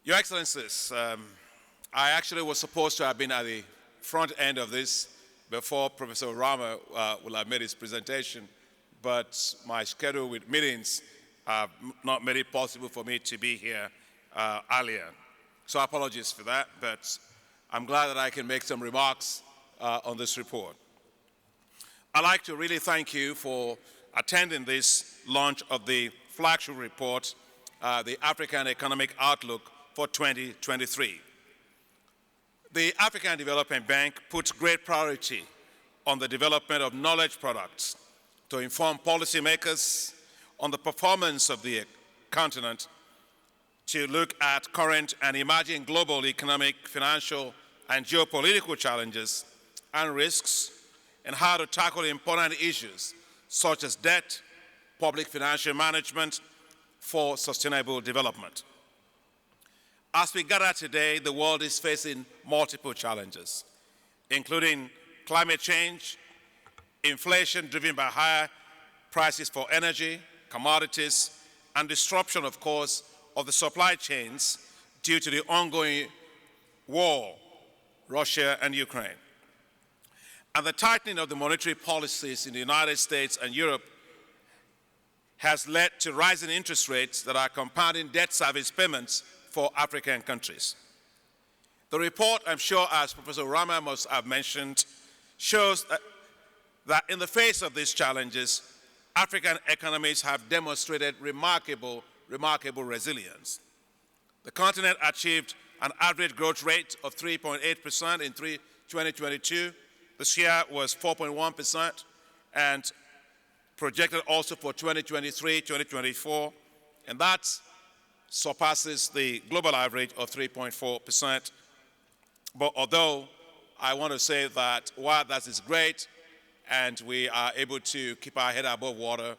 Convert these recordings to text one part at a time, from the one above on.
Your Excellencies, I actually was supposed to have been at the front end of this before Professor Urama will have made his presentation, but my schedule with meetings have not made it possible for me to be here earlier. So apologies for that, but I'm glad that I can make some remarks on this report. I'd like to really thank you for attending this launch of the flagship report, the African Economic Outlook for 2023. The African Development Bank puts great priority on the development of knowledge products to inform policymakers on the performance of the continent, to look at current and emerging global economic, financial, and geopolitical challenges and risks, and how to tackle important issues such as debt, public financial management for sustainable development. As we gather today, the world is facing multiple challenges, including climate change, inflation driven by higher prices for energy, commodities, and disruption, of course, of the supply chains due to the ongoing war, Russia and Ukraine. And the tightening of the monetary policies in the United States and Europe has led to rising interest rates that are compounding debt service payments for African countries. The report, I'm sure, as Professor Urama must have mentioned, shows that in the face of these challenges, African economies have demonstrated remarkable resilience. The continent achieved an average growth rate of 3.8% in 2022. This year was 4.1%, and projected also for 2023, 2024, and that surpasses the global average of 3.4%. But although I want to say that while that is great and we are able to keep our head above water,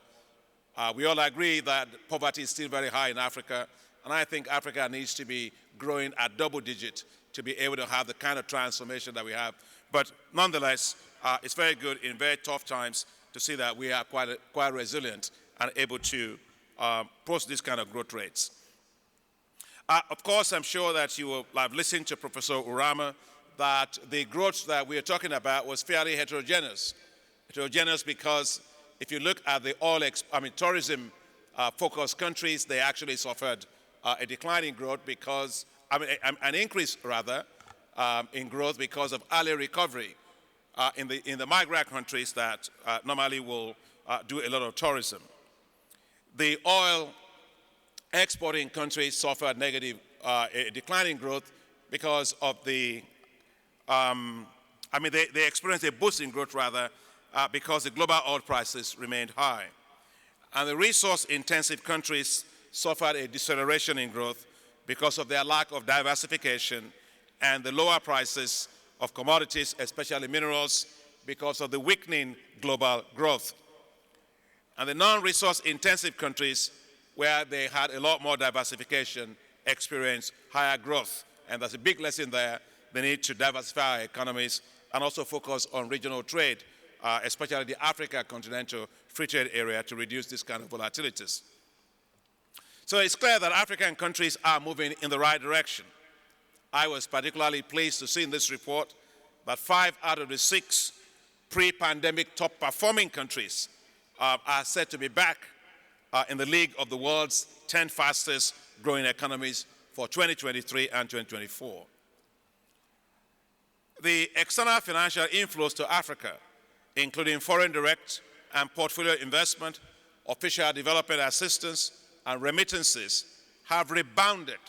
we all agree that poverty is still very high in Africa, and I think Africa needs to be growing at double digit to be able to have the kind of transformation that we have. But nonetheless, it's very good in very tough times to see that we are quite resilient and able to post these kind of growth rates. Of course, I'm sure that you will have listened to Professor Urama that the growth that we are talking about was fairly heterogeneous. Heterogeneous because if you look at the tourism focused countries, they actually suffered a decline in growth because, an increase rather, in growth because of early recovery in the migrant countries that normally will do a lot of tourism. The oil exporting countries suffered a declining growth because of they experienced a boost in growth rather because the global oil prices remained high. And the resource-intensive countries suffered a deceleration in growth because of their lack of diversification and the lower prices of commodities, especially minerals, because of the weakening global growth. And the non-resource-intensive countries, where they had a lot more diversification, experienced higher growth. And there's a big lesson there. They need to diversify our economies and also focus on regional trade, especially the Africa continental free trade area, to reduce this kind of volatilities. So it's clear that African countries are moving in the right direction. I was particularly pleased to see in this report that 5 out of the 6 pre-pandemic top-performing countries are said to be back in the league of the world's 10 fastest growing economies for 2023 and 2024. The external financial inflows to Africa, including foreign direct and portfolio investment, official development assistance, and remittances, have rebounded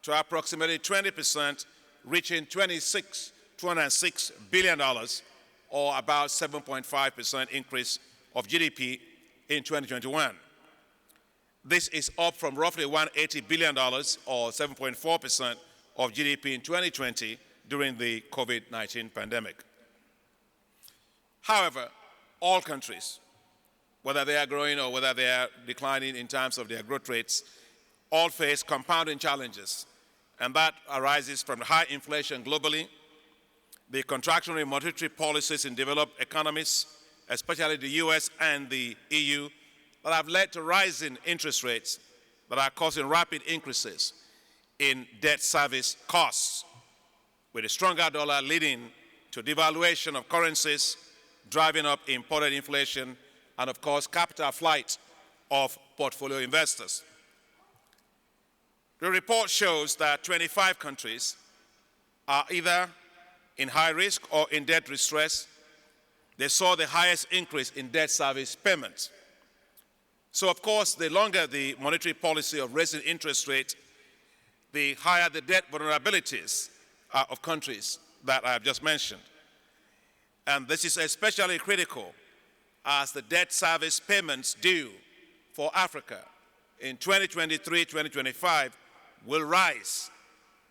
to approximately 20%, reaching $206 billion, or about 7.5% increase of GDP in 2021. This is up from roughly $180 billion, or 7.4% of GDP in 2020 during the COVID-19 pandemic. However, all countries, whether they are growing or whether they are declining in terms of their growth rates, all face compounding challenges, and that arises from high inflation globally, the contractionary monetary policies in developed economies, especially the US and the EU, that have led to rising interest rates that are causing rapid increases in debt service costs, with a stronger dollar leading to devaluation of currencies, driving up imported inflation, and of course, capital flight of portfolio investors. The report shows that 25 countries are either in high risk or in debt distress. They saw the highest increase in debt service payments. So, of course, the longer the monetary policy of raising interest rates, the higher the debt vulnerabilities of countries that I have just mentioned. And this is especially critical as the debt service payments due for Africa in 2023-2025 will rise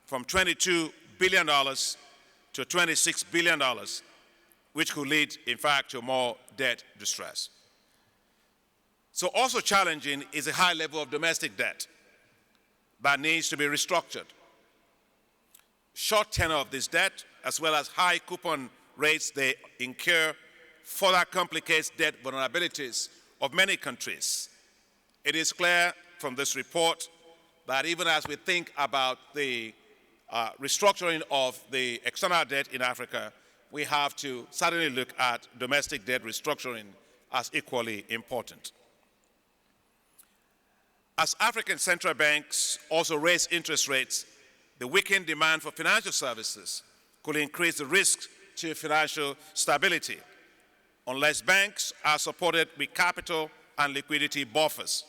from $22 billion to $26 billion, which could lead, in fact, to more debt distress. So also challenging is a high level of domestic debt that needs to be restructured. Short tenor of this debt, as well as high coupon rates they incur, further complicates debt vulnerabilities of many countries. It is clear from this report that even as we think about the restructuring of the external debt in Africa, we have to certainly look at domestic debt restructuring as equally important. As African central banks also raise interest rates, the weakened demand for financial services could increase the risk to financial stability unless banks are supported with capital and liquidity buffers.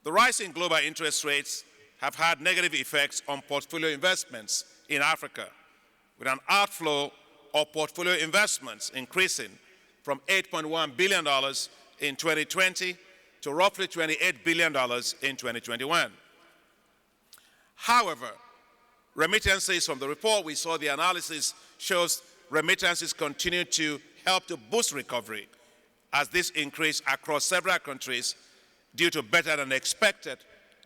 The rise in global interest rates have had negative effects on portfolio investments in Africa, with an outflow of portfolio investments increasing from $8.1 billion in 2020 to roughly $28 billion in 2021. However, remittances from the report, we saw the analysis shows remittances continue to help to boost recovery as this increased across several countries due to better than expected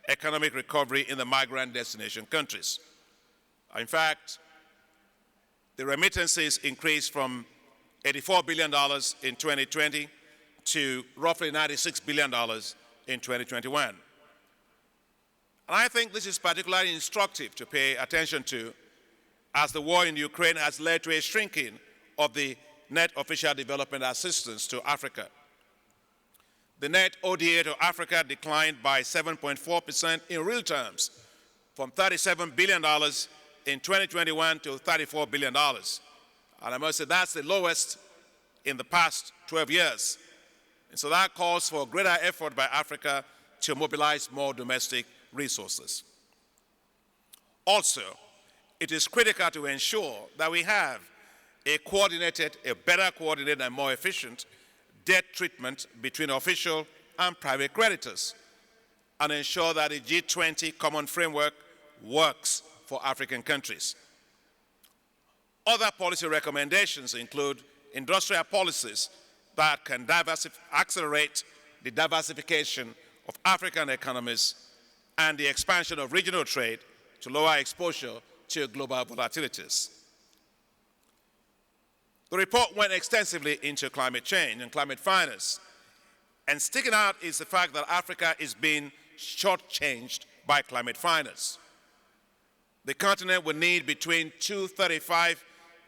economic recovery in the migrant destination countries. In fact, the remittances increased from $84 billion in 2020 to roughly $96 billion in 2021. And I think this is particularly instructive to pay attention to, as the war in Ukraine has led to a shrinking of the net official development assistance to Africa. The net ODA to Africa declined by 7.4% in real terms, from $37 billion in 2021 to $34 billion. And I must say that's the lowest in the past 12 years. And so that calls for greater effort by Africa to mobilize more domestic resources. Also, it is critical to ensure that we have a better coordinated and more efficient debt treatment between official and private creditors, and ensure that the G20 common framework works for African countries. Other policy recommendations include industrial policies that can accelerate the diversification of African economies and the expansion of regional trade to lower exposure to global volatilities. The report went extensively into climate change and climate finance, and sticking out is the fact that Africa is being shortchanged by climate finance. The continent will need between $235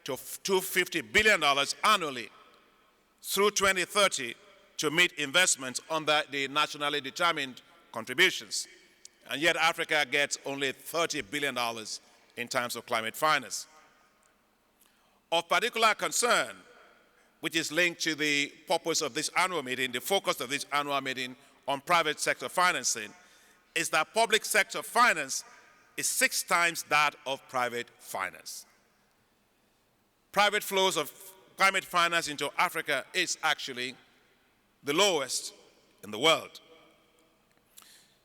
to $250 billion annually through 2030 to meet investments under the nationally determined contributions. And yet Africa gets only $30 billion in terms of climate finance. Of particular concern, which is linked to the purpose of this annual meeting, the focus of this annual meeting on private sector financing, is that public sector finance is 6 times that of private finance. Private flows of climate finance into Africa is actually the lowest in the world.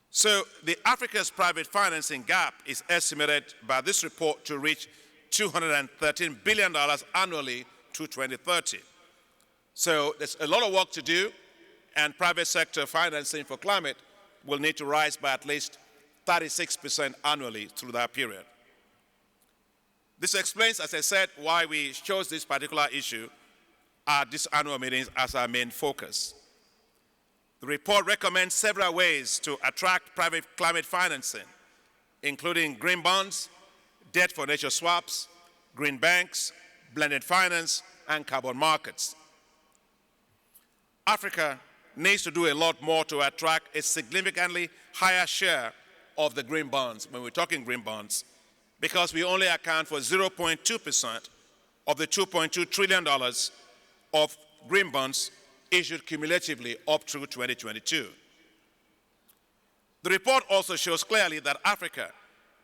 So the Africa's private financing gap is estimated by this report to reach $213 billion annually through 2030. So there's a lot of work to do, and private sector financing for climate will need to rise by at least 36% annually through that period. This explains, as I said, why we chose this particular issue at this annual meeting as our main focus. The report recommends several ways to attract private climate financing, including green bonds, debt for nature swaps, green banks, blended finance, and carbon markets. Africa needs to do a lot more to attract a significantly higher share of the green bonds, when we're talking green bonds, because we only account for 0.2% of the $2.2 trillion of green bonds issued cumulatively up through 2022. The report also shows clearly that Africa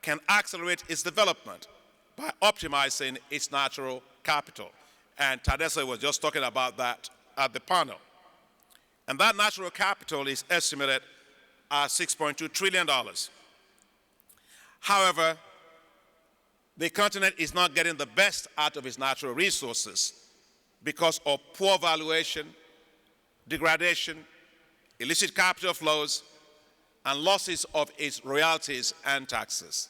can accelerate its development by optimizing its natural capital. And Adesina was just talking about that at the panel. And that natural capital is estimated at $6.2 trillion. However, the continent is not getting the best out of its natural resources because of poor valuation, degradation, illicit capital flows, and losses of its royalties and taxes.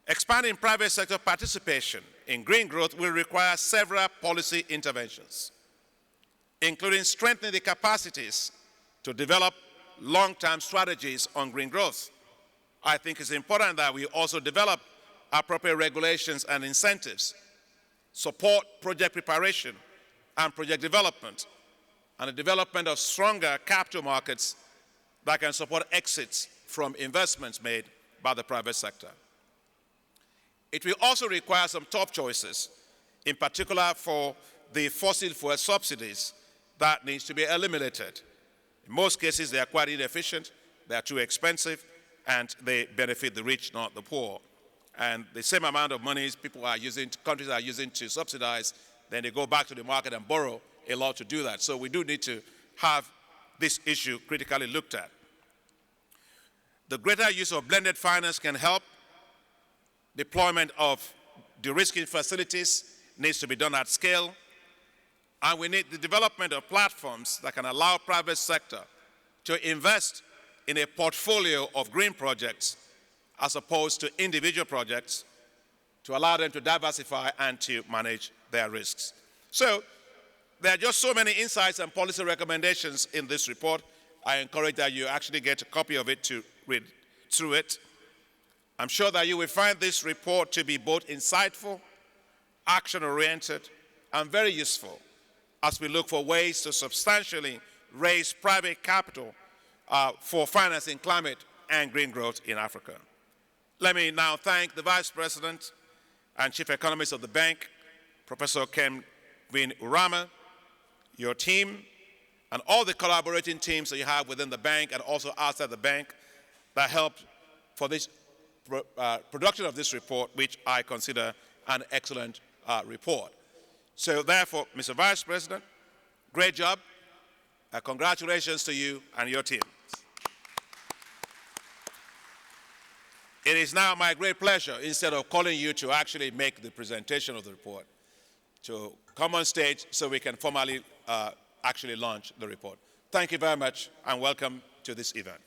Expanding private sector participation in green growth will require several policy interventions, including strengthening the capacities to develop long-term strategies on green growth. I think it's important that we also develop appropriate regulations and incentives, support project preparation and project development, and the development of stronger capital markets that can support exits from investments made by the private sector. It will also require some tough choices, in particular for the fossil fuel subsidies that needs to be eliminated. In most cases, they are quite inefficient, they are too expensive, and they benefit the rich, not the poor. And the same amount of money countries are using to subsidize, then they go back to the market and borrow a lot to do that. So we do need to have this issue critically looked at. The greater use of blended finance can help. Deployment of de-risking facilities needs to be done at scale. And we need the development of platforms that can allow private sector to invest in a portfolio of green projects as opposed to individual projects, to allow them to diversify and to manage their risks. So there are just so many insights and policy recommendations in this report. I encourage that you actually get a copy of it to read through it. I'm sure that you will find this report to be both insightful, action-oriented, and very useful as we look for ways to substantially raise private capital for financing climate and green growth in Africa. Let me now thank the Vice President and Chief Economist of the bank, Professor Kevin Urama, your team, and all the collaborating teams that you have within the bank and also outside the bank that helped for this production of this report, which I consider an excellent report. So therefore, Mr. Vice President, great job. Congratulations to you and your team. It is now my great pleasure, instead of calling you to actually make the presentation of the report, to come on stage so we can formally actually launch the report. Thank you very much and welcome to this event.